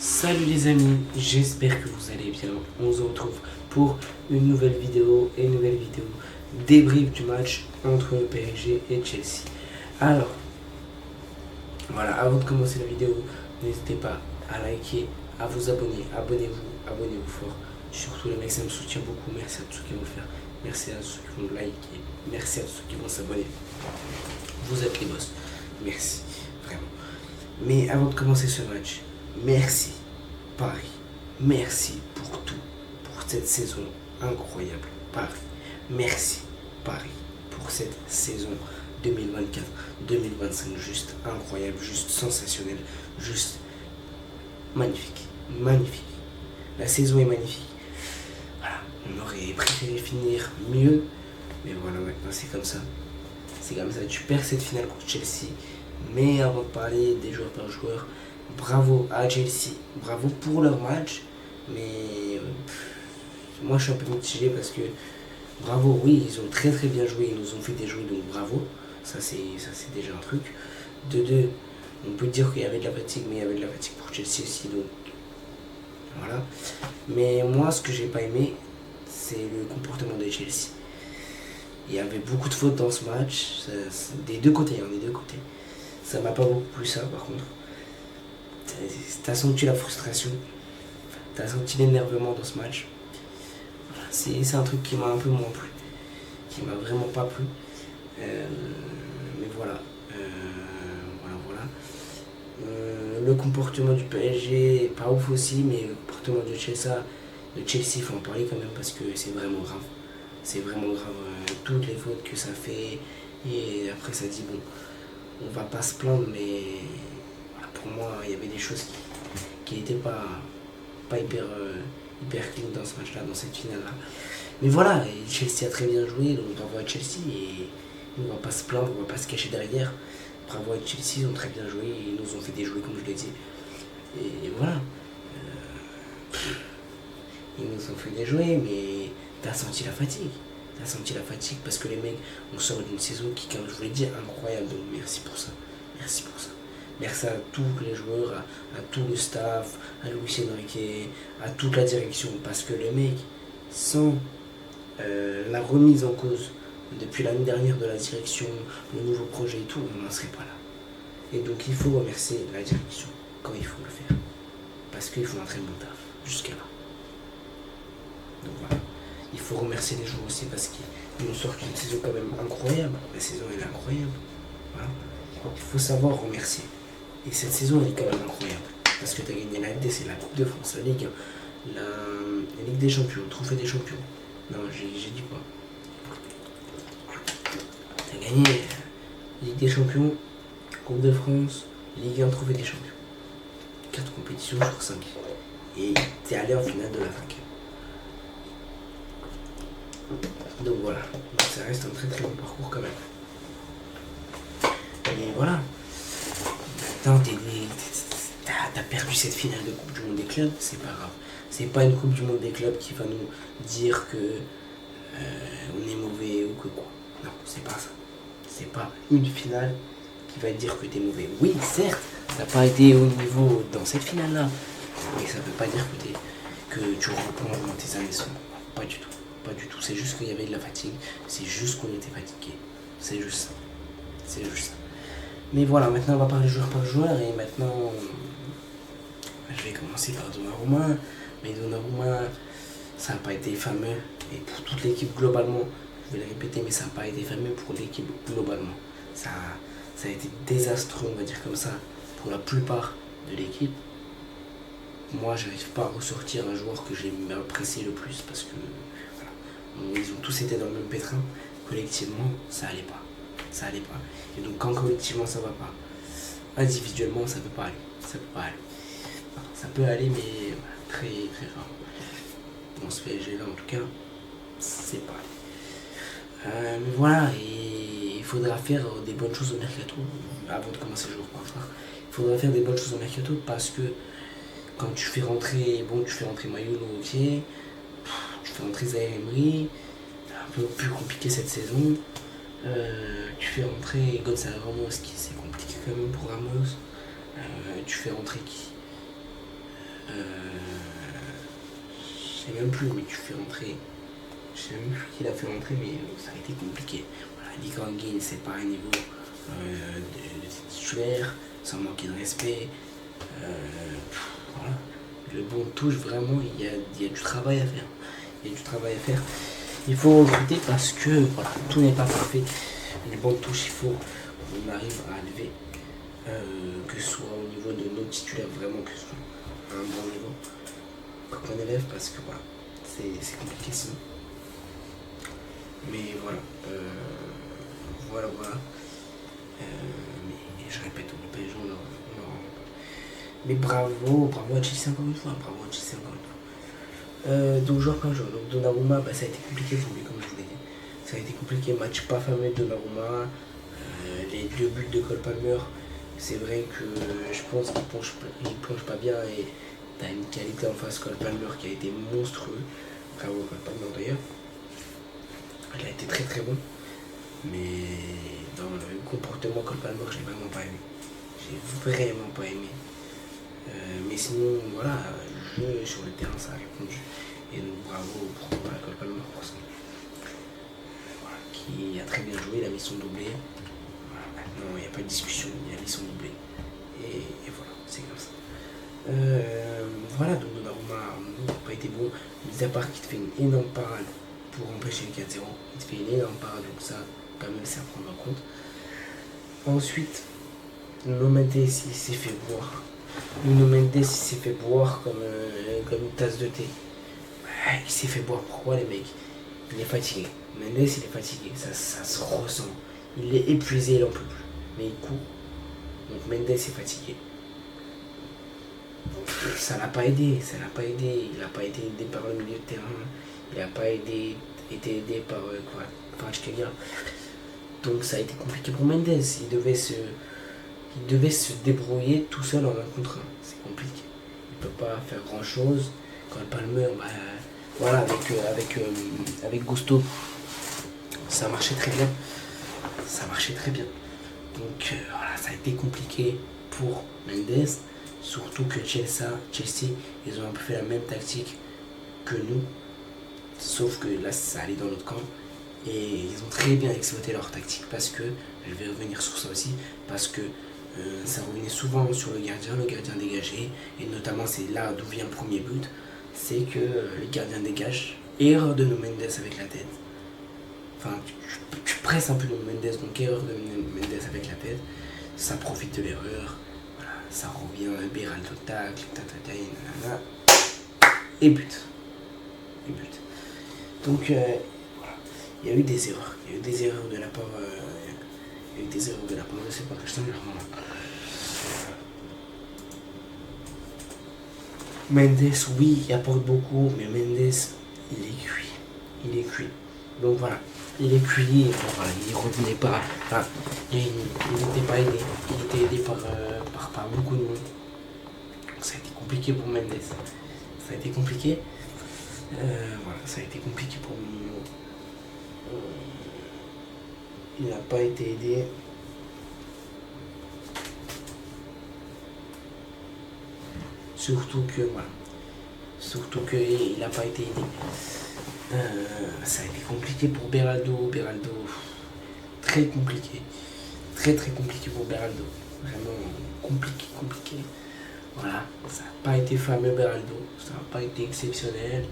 Salut les amis, j'espère que vous allez bien. On se retrouve pour une nouvelle vidéo débrief du match entre le PSG et Chelsea. Alors, voilà, avant de commencer la vidéo, n'hésitez pas à liker, à vous abonner, abonnez-vous fort. Surtout les mecs, ça me soutient beaucoup. Merci à tous ceux qui vont le faire, merci à ceux qui vont liker, merci à tous ceux qui vont s'abonner. Vous êtes les boss, merci, vraiment. Mais avant de commencer ce match, merci Paris, merci pour tout, pour cette saison incroyable. Paris, merci Paris pour cette saison 2024-2025, juste incroyable, juste sensationnel, juste magnifique, magnifique. La saison est magnifique. Voilà, on aurait préféré finir mieux, mais voilà, maintenant c'est comme ça. C'est comme ça, tu perds cette finale contre Chelsea. Mais avant de parler des joueurs par joueur, bravo à Chelsea, bravo pour leur match. Mais moi je suis un peu mitigé parce que bravo, oui, ils ont très très bien joué, ils nous ont fait déjouer, donc bravo. Ça c'est déjà un truc. De deux, on peut dire qu'il y avait de la fatigue, mais il y avait de la fatigue pour Chelsea aussi, donc voilà. Mais moi ce que j'ai pas aimé, c'est le comportement de Chelsea. Il y avait beaucoup de fautes dans ce match, des deux côtés, des deux côtés. Ça m'a pas beaucoup plu ça par contre. T'as senti la frustration, t'as senti l'énervement dans ce match. C'est un truc qui m'a un peu moins plu, qui m'a vraiment pas plu. Mais voilà, le comportement du PSG est pas ouf aussi, mais le comportement de Chelsea, il faut en parler quand même parce que c'est vraiment grave. C'est vraiment grave, toutes les fautes que ça fait. Et après ça dit bon, on va pas se plaindre, mais voilà, pour moi il y avait des choses qui n'étaient pas hyper clean dans ce match là, dans cette finale là. Mais voilà, Chelsea a très bien joué, donc bravo à Chelsea, et on va pas se plaindre, on va pas se cacher derrière. Bravo à Chelsea, ils ont très bien joué, ils nous ont fait déjouer comme je l'ai dit. Et voilà, ils nous ont fait déjouer, mais t'as senti la fatigue. T'as senti la fatigue parce que les mecs, on sort d'une saison qui, comme je vous l'ai dit, incroyable. Donc merci pour ça. Merci pour ça. Merci à tous les joueurs, à tout le staff, à Luis Enrique, à toute la direction. Parce que les mecs, sans la remise en cause depuis l'année dernière de la direction, le nouveau projet et tout, on n'en serait pas là. Et donc il faut remercier la direction quand il faut le faire. Parce qu'ils font un très bon taf jusqu'à là. Donc voilà. Il faut remercier les joueurs aussi parce qu'ils nous sortent une saison quand même incroyable. La saison elle est incroyable. Voilà. Il faut savoir remercier. Et cette saison elle est quand même incroyable. Parce que tu as gagné la LD, c'est la Coupe de France, la Ligue 1, la Ligue des Champions, le Trophée des Champions. Non, j'ai dit quoi? Tu as gagné Ligue des Champions, Coupe de France, Ligue 1, Trophée des Champions. 4 compétitions sur 5. Et tu es allé en finale de la 5. Donc voilà, donc ça reste un très très bon parcours quand même. Et voilà. Maintenant, t'as perdu cette finale de Coupe du Monde des clubs, c'est pas grave. C'est pas une Coupe du Monde des clubs qui va nous dire que on est mauvais ou que quoi. Non, c'est pas ça. C'est pas une finale qui va te dire que t'es mauvais. Oui, certes, t'as pas été au niveau dans cette finale-là, mais ça veut pas dire que tu replonges dans tes années sombres. Pas du tout. Pas du tout, c'est juste qu'il y avait de la fatigue, c'est juste qu'on était fatigué, c'est juste ça, c'est juste ça. Mais voilà, maintenant on va parler joueur par joueur, et maintenant je vais commencer par Donnarumma. Mais Donnarumma, ça n'a pas été fameux, et pour toute l'équipe globalement, je vais le répéter, mais ça n'a pas été fameux pour l'équipe globalement. Ça a été désastreux, on va dire comme ça, pour la plupart de l'équipe. Moi, j'arrive pas à ressortir un joueur que j'ai apprécié le plus parce que ils ont tous été dans le même pétrin. Collectivement, ça allait pas. Ça allait pas. Et donc, quand collectivement ça va pas, individuellement, ça peut pas aller. Ça peut pas aller. Ça peut aller, mais très très rare. Dans ce PSG là, en tout cas, c'est pas allé. Mais voilà, et il faudra faire des bonnes choses au mercato avant de commencer le jour par jour. Il faudra faire des bonnes choses au mercato parce que quand tu fais rentrer Mayolo, ok. Tu fais rentrer Zaïre Emery, c'est un peu plus compliqué cette saison. Tu fais rentrer Gonzalo Ramos, qui c'est compliqué quand même pour Ramos. Tu fais rentrer qui même plus, mais tu fais rentrer. Je sais même plus qui l'a fait rentrer, mais ça a été compliqué. Voilà, Nick Anguin, c'est pas un niveau de titulaire, sans manquer de respect. Voilà. Le bon touche, vraiment, il y a du travail à faire. Il y a du travail à faire. Il faut recruter parce que voilà, tout n'est pas parfait. Les bonnes touches, il faut qu'on arrive à lever, que ce soit au niveau de nos titulaires, vraiment que ce soit à un bon niveau, qu'on élève parce que voilà, c'est compliqué sinon. Mais voilà, voilà. Mais je répète, le PSG, on leur mais bravo à Chelsea encore une fois, donc joueur par joueur, donc Donnarumma, ça a été compliqué pour lui comme je vous l'ai dit. Ça a été compliqué, match pas fameux de Donnarumma. Les 2 buts de Cole Palmer, c'est vrai que je pense qu'il plonge pas bien et t'as une qualité en face Cole Palmer qui a été monstrueux. Bravo Cole Palmer d'ailleurs. Il a été très très bon. Mais dans le comportement Cole Palmer, je l'ai vraiment pas aimé. Mais sinon, voilà, le jeu sur le terrain, ça a répondu. Et donc, bravo pour Cole Palmer pour ça. Voilà, qui a très bien joué, il a mis son doublé. Voilà, maintenant, il n'y a pas de discussion, il a mis son doublé. Et voilà, c'est comme ça. Voilà, donc Donnarumma n'a pas été bon. Mis à part qu'il te fait une énorme parade pour empêcher le 4-0. Il te fait une énorme parade, donc ça, quand même, c'est à prendre en compte. Ensuite, Nuno Mendes, il s'est fait boire. Nuno Mendes, il s'est fait boire comme une tasse de thé. Ouais, il s'est fait boire. Pourquoi, les mecs? Il est fatigué. Mendes, il est fatigué. Ça se ressent. Il est épuisé, il en peut plus. Mais il court. Donc Mendes est fatigué. Ça l'a pas aidé. Il n'a pas été aidé par le milieu de terrain. Il n'a pas été aidé par Kvaratskhelia. Donc ça a été compliqué pour Mendes. Il devait se débrouiller tout seul en 1 contre 1. C'est compliqué. Il ne peut pas faire grand chose. Quand Palmer, voilà, avec Gusto, ça marchait très bien. Donc voilà, ça a été compliqué pour Mendes. Surtout que Chelsea, ils ont un peu fait la même tactique que nous. Sauf que là, ça allait dans l'autre camp. Et ils ont très bien exploité leur tactique parce que, je vais revenir sur ça aussi, parce que ça revenait souvent sur le gardien dégagé, et notamment c'est là d'où vient le premier but, c'est que le gardien dégage, erreur de Nuno Mendes avec la tête. Enfin, tu presses un peu Nuno Mendes, donc erreur de Mendes avec la tête, ça profite de l'erreur, voilà, ça revient, Beraldo tacle, et but. Donc voilà, il y a eu des erreurs, de la part de ces Pakistan. Mendes, oui, il apporte beaucoup, mais Mendes, il est cuit. Donc voilà, il est cuit, et voilà, il revenait pas, enfin, il n'était pas aidé, il était aidé par beaucoup de monde. Donc ça a été compliqué pour Mendes, ça a été compliqué pour Mino. Il n'a pas été aidé. Surtout qu'il n'a pas été aidé. Ça a été compliqué pour Beraldo. Très compliqué. Très compliqué pour Beraldo. Vraiment compliqué. Voilà, ça n'a pas été fameux Beraldo. Ça n'a pas été exceptionnel.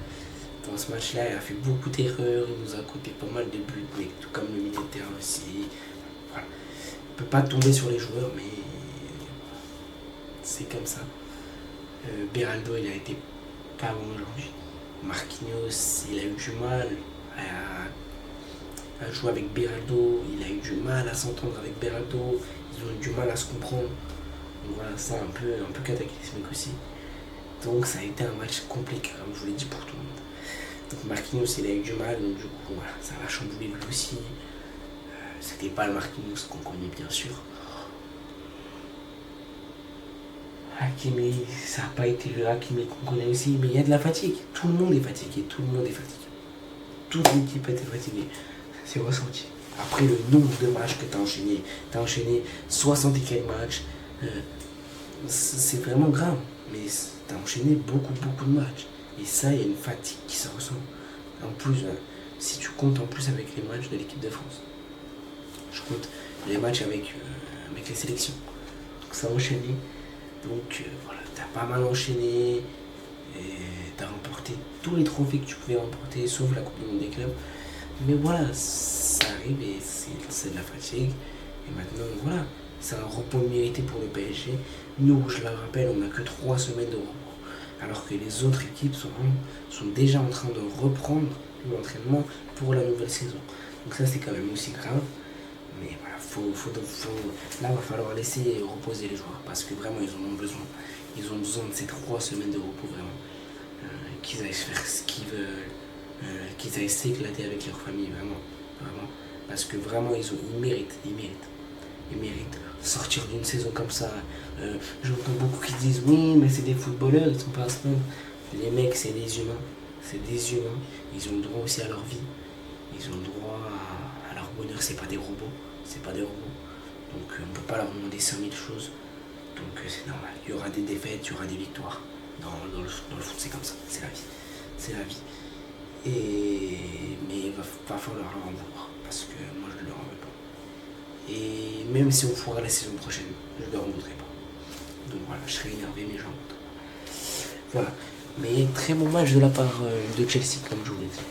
Dans ce match-là, il a fait beaucoup d'erreurs. Il nous a coûté pas mal de buts, mais tout comme le milieu de terrain aussi. Voilà. On ne peut pas tomber sur les joueurs, mais c'est comme ça. Beraldo, il a été pas bon aujourd'hui. Marquinhos, il a eu du mal à jouer avec Beraldo. Il a eu du mal à s'entendre avec Beraldo. Ils ont eu du mal à se comprendre. Donc voilà, c'est un peu cataclysmique aussi. Donc ça a été un match compliqué, comme je vous l'ai dit, pour tout le monde. Donc Marquinhos, il a eu du mal, donc du coup, voilà, ça l'a chamboulé lui aussi. C'était pas le Marquinhos qu'on connaît, bien sûr. Hakimi, ça n'a pas été le Hakimi qu'on connaît aussi, mais il y a de la fatigue. Tout le monde est fatigué. Toute l'équipe était fatiguée. C'est ressenti. Après le nombre de matchs que tu as enchaîné 60 et quelques matchs. C'est vraiment grave. Mais tu as enchaîné beaucoup de matchs. Et ça, il y a une fatigue qui se ressent. En plus, si tu comptes en plus avec les matchs de l'équipe de France, je compte les matchs avec les sélections. Donc ça a enchaîné. Donc voilà, t'as pas mal enchaîné. T'as remporté tous les trophées que tu pouvais remporter, sauf la Coupe du Monde des clubs. Mais voilà, ça arrive et c'est de la fatigue. Et maintenant, voilà, c'est un repos mérité pour le PSG. Nous, je le rappelle, on n'a que 3 semaines de repos. Alors que les autres équipes sont déjà en train de reprendre l'entraînement pour la nouvelle saison. Donc ça, c'est quand même aussi grave. Mais voilà, là, il va falloir laisser reposer les joueurs. Parce que vraiment, ils en ont besoin. Ils ont besoin de ces 3 semaines de repos, vraiment. Qu'ils aillent faire ce qu'ils veulent. Qu'ils aillent s'éclater avec leur famille, vraiment. Vraiment. Parce que vraiment, ils méritent. Ils méritent sortir d'une saison comme ça. J'entends beaucoup qui disent oui, mais c'est des footballeurs, ils sont pas à se plaindre. Les mecs, c'est des humains. C'est des humains. Ils ont le droit aussi à leur vie. Ils ont le droit à leur bonheur. C'est pas des robots. C'est pas des robots. Donc on ne peut pas leur demander 100 000 choses. Donc c'est normal. Il y aura des défaites, il y aura des victoires. Dans le foot, c'est comme ça. C'est la vie. C'est la vie. Mais il va falloir leur en vouloir. Parce que moi, je ne leur en veux pas. Et même si on fera la saison prochaine, je ne leur en voudrais pas. Donc voilà, je serais énervé, mais j'en voudrais pas. Voilà. Mais très bon match de la part de Chelsea, comme je vous l'ai dit.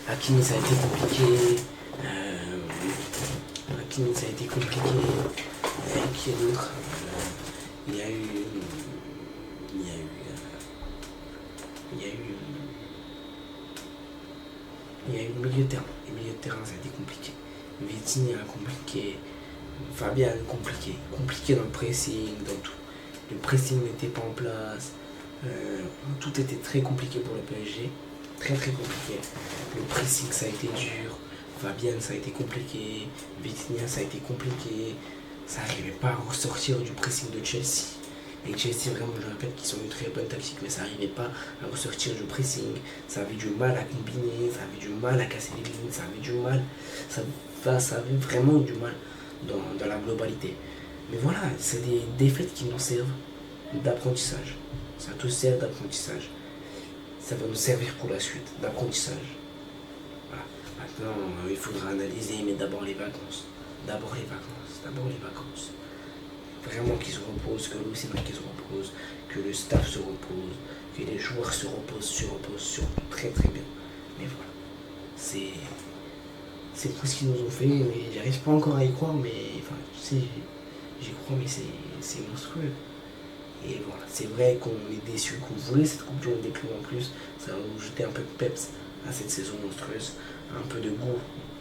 Hakimi, ça a été compliqué. Hakimi, ça a été compliqué. Qui est d'autre Il y a eu le milieu de terrain. Le milieu de terrain, ça a été compliqué. Vitinha compliqué. Fabian compliqué. Compliqué dans le pressing, dans tout. Le pressing n'était pas en place. Tout était très compliqué pour le PSG. Très très compliqué. Le pressing, ça a été dur. Fabian, ça a été compliqué. Vitinha, ça a été compliqué. Ça n'arrivait pas à ressortir du pressing de Chelsea. Et Chelsea, vraiment, je répète qu'ils ont une très bonne tactique, mais ça n'arrivait pas à ressortir du pressing. Ça avait du mal à combiner, ça avait du mal à casser les lignes, ça avait du mal. Ça avait vraiment du mal dans la globalité. Mais voilà, c'est des défaites qui nous servent d'apprentissage. Ça te sert d'apprentissage. Ça va nous servir pour la suite, d'apprentissage. Voilà. Maintenant, il faudra analyser, mais d'abord les vacances. D'abord les vacances. Vraiment qu'ils se reposent, que Luis Enrique se repose, que le staff se repose, que les joueurs se reposent très très bien. Mais voilà, c'est tout ce qu'ils nous ont fait, mais j'arrive pas encore à y croire, mais enfin, tu sais, j'y crois, mais c'est monstrueux. Et voilà, c'est vrai qu'on est déçu, qu'on voulait cette Coupe du Monde des clubs en plus, ça va nous jeter un peu de peps à cette saison monstrueuse, un peu de goût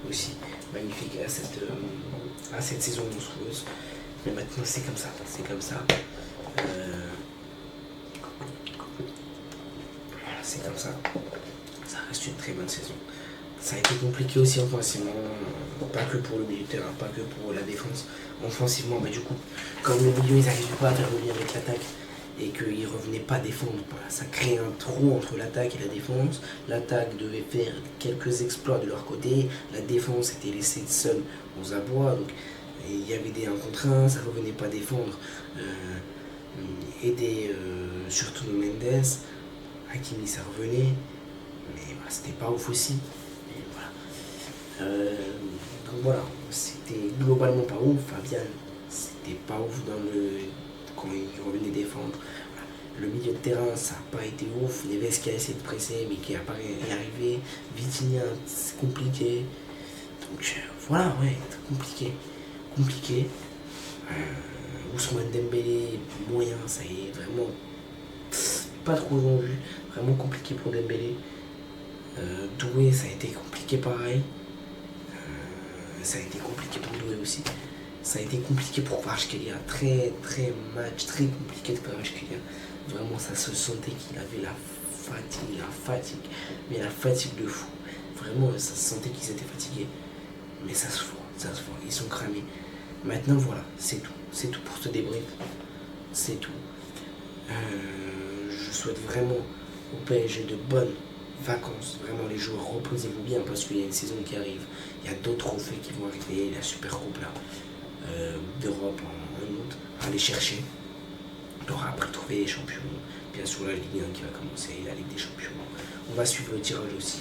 aussi magnifique à cette saison monstrueuse. Mais maintenant c'est comme ça. Voilà, c'est comme ça. Ça reste une très bonne saison. Ça a été compliqué aussi offensivement, pas que pour le milieu de terrain, pas que pour la défense. Offensivement, du coup, comme le milieu ils n'arrivaient pas à faire le lien avec l'attaque et qu'ils ne revenaient pas défendre, ça crée un trou entre l'attaque et la défense. L'attaque devait faire quelques exploits de leur côté, la défense était laissée seule aux abois. Donc, il y avait des 1 contre 1, ça ne revenait pas défendre, aider surtout Mendes, Hakimi ça revenait, mais voilà, c'était pas ouf aussi. Et voilà. Donc voilà, c'était globalement pas ouf. Fabian, c'était pas ouf quand il revenait défendre. Voilà. Le milieu de terrain, ça n'a pas été ouf. Neves qui a essayé de presser, mais qui n'a pas arrivé. Vitinha, c'est compliqué. Donc voilà, ouais, c'est compliqué. Ousmane Dembélé, moyen, ça y est, vraiment pas trop en vue, vraiment compliqué pour Dembélé. Doué, ça a été compliqué pareil. Ça a été compliqué pour Doué aussi. Ça a été compliqué pour Kvaratskhelia, très compliqué de Kvaratskhelia. Vraiment, ça se sentait qu'il avait la fatigue, mais la fatigue de fou. Vraiment, ça se sentait qu'ils étaient fatigués. Mais ça se voit, ils sont cramés. Maintenant, voilà, c'est tout pour ce débrief. C'est tout. Je souhaite vraiment au PSG de bonnes vacances. Vraiment, les joueurs, reposez-vous bien parce qu'il y a une saison qui arrive. Il y a d'autres trophées qui vont arriver. La Super Coupe là, d'Europe en août. Allez chercher. On aura après trouvé les champions. bien sûr la Ligue 1 qui va commencer, la Ligue des Champions. On va suivre le tirage aussi.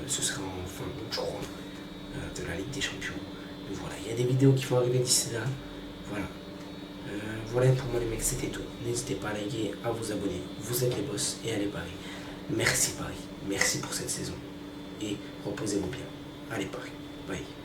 Ce sera en fin août, je crois, de la Ligue des Champions. Donc voilà, il y a des vidéos qui vont arriver d'ici là. Voilà. Voilà pour moi les mecs, c'était tout. N'hésitez pas à liker, à vous abonner. Vous êtes les boss et allez Paris. Merci Paris. Merci pour cette saison. Et reposez-vous bien. Allez Paris. Bye.